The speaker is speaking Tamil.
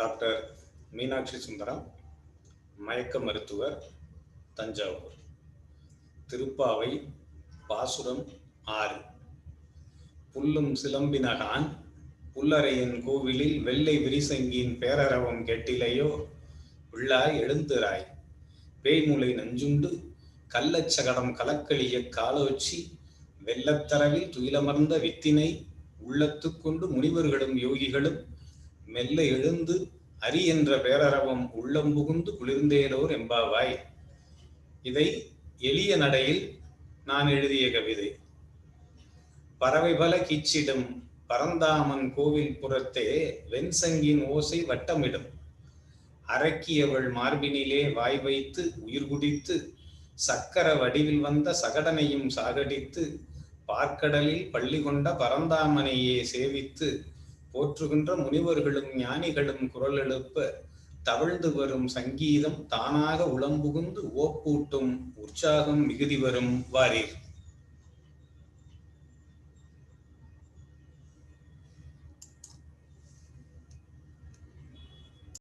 டாக்டர் மீனாட்சி சுந்தரம், மயக்க மருத்துவர், தஞ்சாவூர். திருப்பாவை பாசுரம் 6. புல்லும் சிலம்பினகான் புல்லரையன் கோவிலில் வெள்ளை விரிசங்கின் பேரரவம் கெட்டிலையோ, உள்ளாய் எழுந்திராய் பேய்முலை நஞ்சுண்டு கள்ளச்சகடம் கலக்களிய காலோச்சி வெள்ளத்தரவில் துயிலமர்ந்த வித்தினை உள்ளத்துக்கொண்டு முனிவர்களும் யோகிகளும் மெல்ல எழுந்து அரி என்ற பேரரவம் உள்ளம் புகுந்து குளிர்ந்தேலோர் எம்பாவாய். இதை எளிய நடையில் நான் எழுதிய கவிதை. பறவை பல கீச்சிடும் பரந்தாமன் கோவில் புறத்தே வெண்சங்கின் ஓசை வட்டமிடும். அரக்கியவள் மார்பினிலே வாய் வைத்து உயிர் குடித்து சக்கர வடிவில் வந்த சகடனையும் சாகடித்து பார்க்கடலில் பள்ளி கொண்ட பரந்தாமனையே சேவித்து போற்றுகின்ற முனிவர்களும் ஞானிகளும் குரல் எழுப்ப தவழ்ந்து வரும் சங்கீதம் தானாக உளம்புகுந்து ஓப்பூட்டும் உற்சாகம் மிகுதி வரும் வாரீர்.